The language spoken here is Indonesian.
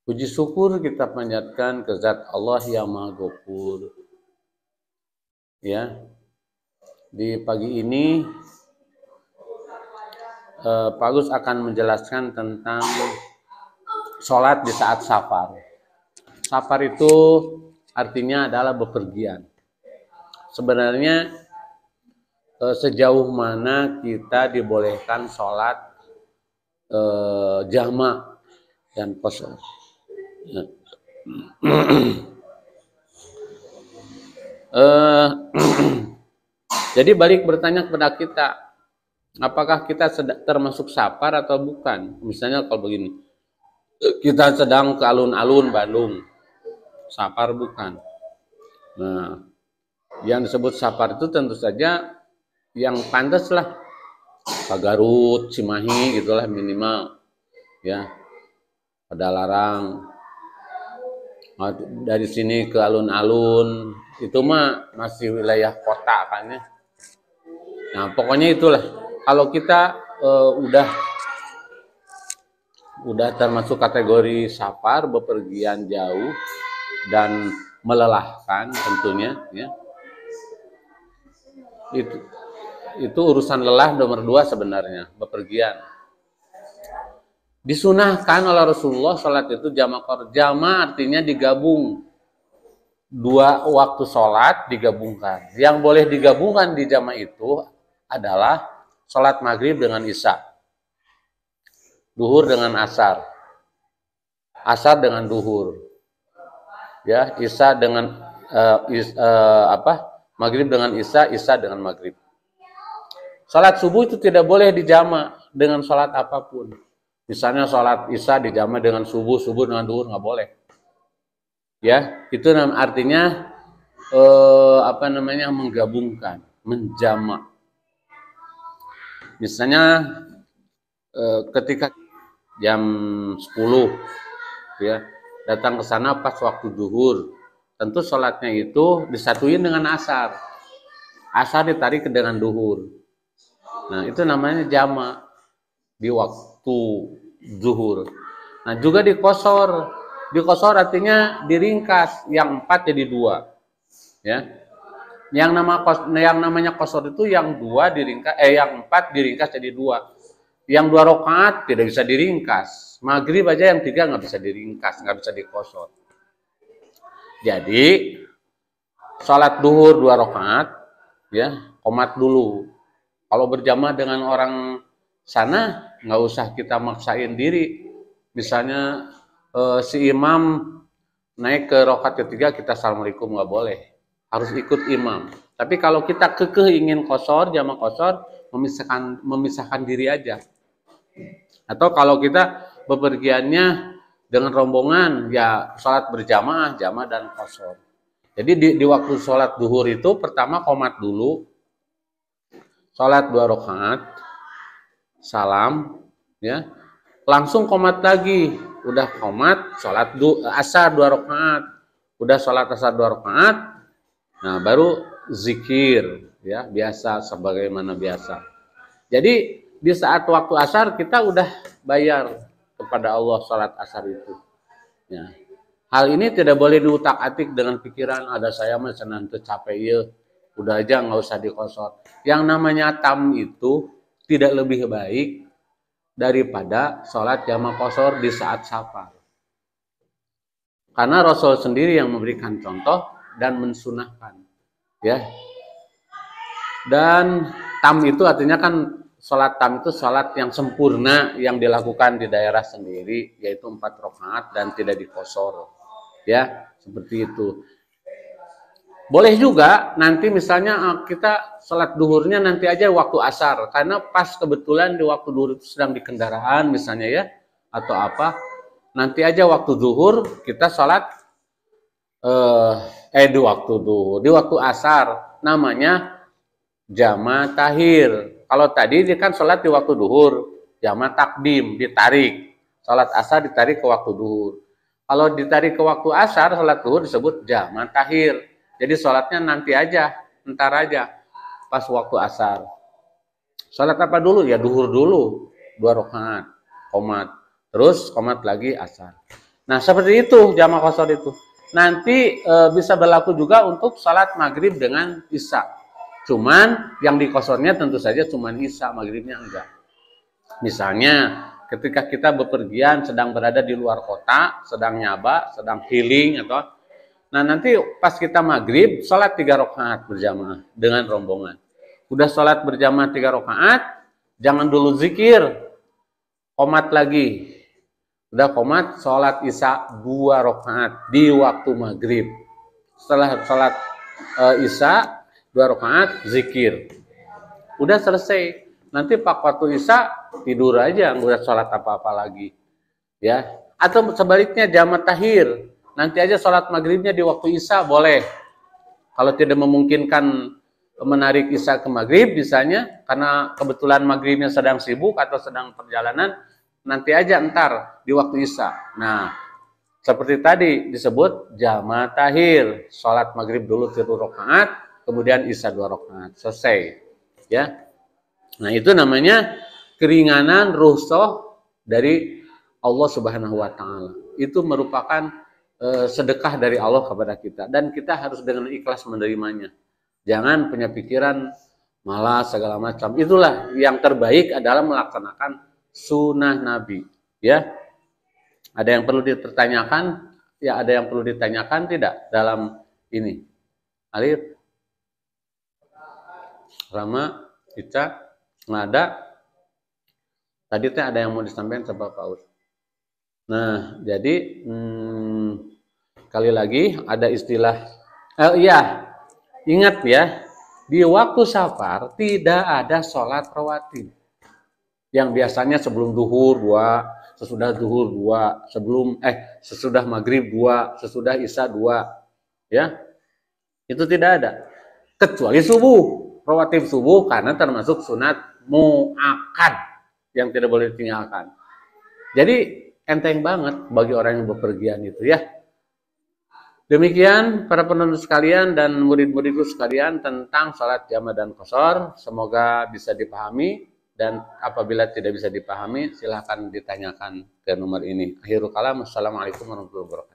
Puji syukur kita panjatkan ke zat Allah yang Maha Ghafur. Ya, di pagi ini Pak Gus akan menjelaskan tentang sholat di saat safar. Safar itu artinya adalah bepergian. Sebenarnya sejauh mana kita dibolehkan sholat jamak dan qasar. Jadi balik bertanya kepada kita, apakah kita termasuk safar atau bukan? Misalnya kalau begini, kita sedang ke alun-alun Bandung, safar bukan? Nah, yang disebut safar itu tentu saja yang pantas lah, ke Garut, Cimahi gitulah minimal, ya. Padalarang, dari sini ke alun-alun itu mah masih wilayah kota kan ya. Nah pokoknya itulah, kalau kita udah termasuk kategori safar, bepergian jauh dan melelahkan tentunya ya, itu urusan lelah nomor 2 sebenarnya, bepergian. Disunahkan oleh Rasulullah sholat itu jamak. Jamak artinya digabung, 2 waktu sholat digabungkan. Yang boleh digabungkan di jamak itu adalah sholat maghrib dengan isya, duhur dengan asar, asar dengan duhur, ya, isya dengan maghrib dengan isya, isya dengan maghrib. Sholat subuh itu tidak boleh dijamak dengan sholat apapun. Misalnya sholat isya dijamak dengan subuh, subuh dengan duhur nggak boleh. Ya, itu artinya menggabungkan, menjamak. Misalnya ketika jam 10 ya, datang ke sana pas waktu duhur, tentu sholatnya itu disatuin dengan asar. Asar ditarik dengan duhur. Nah, itu namanya jamak di waktu zuhur. Nah, juga di qashar. Di qashar artinya diringkas, yang 4 jadi 2. Ya. Yang namanya qashar itu yang 2 diringkas, yang 4 diringkas jadi 2. Yang 2 rakaat tidak bisa diringkas. Maghrib aja yang 3 nggak bisa diringkas, nggak bisa di qashar. Jadi sholat duhur 2 rakaat, ya, qomat dulu. Kalau berjamaah dengan orang sana, nggak usah kita maksain diri. Misalnya si imam naik ke rakaat ketiga, kita assalamualaikum, nggak boleh. Harus ikut imam. Tapi kalau kita kekeh ingin qashar, jamak qashar, memisahkan diri aja. Atau kalau kita bepergiannya dengan rombongan, ya sholat berjamaah, jamaah dan qashar. Jadi di waktu sholat duhur itu pertama qomat dulu, sholat 2 rakaat, salam, ya, langsung qomat lagi, udah qomat, sholat asar 2 rakaat, udah sholat asar 2 rakaat, nah baru zikir, ya, biasa sebagaimana biasa. Jadi di saat waktu asar kita udah bayar kepada Allah sholat asar itu. Ya. Hal ini tidak boleh diutak-atik dengan pikiran ada saya mah senang capek ya, udah aja nggak usah diqashar. Yang namanya tam itu tidak lebih baik daripada sholat jamak qashar di saat safar. Karena Rasul sendiri yang memberikan contoh dan mensunahkan, ya. Dan tam itu artinya kan sholat tam itu sholat yang sempurna yang dilakukan di daerah sendiri, yaitu 4 rakaat dan tidak diqashar. Ya, seperti itu. Boleh juga nanti misalnya kita sholat duhurnya nanti aja waktu asar, karena pas kebetulan di waktu duhur itu sedang di kendaraan misalnya ya, atau apa, nanti aja waktu duhur kita sholat di waktu duhur, di waktu asar, namanya jamak tahir. Kalau tadi dia kan sholat di waktu duhur, jamak takdim, ditarik. Sholat asar ditarik ke waktu duhur. Kalau ditarik ke waktu asar, sholat duhur disebut jamak tahir. Jadi sholatnya nanti aja, ntar aja, pas waktu asar. Sholat apa dulu? Ya duhur dulu, 2 rakaat, qomat. Terus qomat lagi asar. Nah, seperti itu jamaah qashar itu. Nanti bisa berlaku juga untuk salat maghrib dengan isya. Cuman yang di qasharnya tentu saja cuman isya, maghribnya enggak. Misalnya ketika kita bepergian sedang berada di luar kota, sedang nyaba, sedang healing atau nah nanti pas kita maghrib sholat 3 rakaat berjamaah dengan rombongan. Udah sholat berjamaah 3 rakaat, jangan dulu zikir, qomat lagi. Udah qomat, sholat isya 2 rakaat di waktu maghrib. Setelah sholat isya 2 rakaat zikir. Udah selesai. Nanti pak waktu isya tidur aja, nggak usah sholat apa-apa lagi, ya. Atau sebaliknya jamaah tahir, nanti aja sholat maghribnya di waktu isya boleh. Kalau tidak memungkinkan menarik isya ke maghrib, misalnya karena kebetulan maghribnya sedang sibuk atau sedang perjalanan, nanti aja entar di waktu isya. Nah, seperti tadi disebut jamaah tahir, sholat maghrib dulu 3 rakaat, kemudian isya 2 rakaat, selesai, ya. Nah, itu namanya keringanan rukhsah dari Allah Subhanahu wa taala. Itu merupakan sedekah dari Allah kepada kita dan kita harus dengan ikhlas menerimanya. Jangan punya pikiran malas segala macam. Itulah yang terbaik adalah melaksanakan sunnah Nabi, ya. Ada yang perlu dipertanyakan? Ya, ada yang perlu ditanyakan tidak dalam ini? Alif, Rama, Ica, nggak ada. Tadi teh ada yang mau disampaikan sama Pak Us. Nah, jadi kali lagi ada istilah, iya, ingat ya, di waktu safar tidak ada sholat rawatib. Yang biasanya sebelum duhur 2, sesudah duhur 2, sesudah maghrib 2, sesudah isya 2, ya, itu tidak ada. Kecuali subuh, rawatib subuh karena termasuk sunat muakkad yang tidak boleh ditinggalkan. Jadi enteng banget bagi orang yang bepergian itu, ya. Demikian para penonton sekalian dan murid-muridku sekalian tentang salat jamaah dan qashar. Semoga bisa dipahami dan apabila tidak bisa dipahami silahkan ditanyakan ke nomor ini. Akhirul kalam, assalamualaikum warahmatullahi wabarakatuh.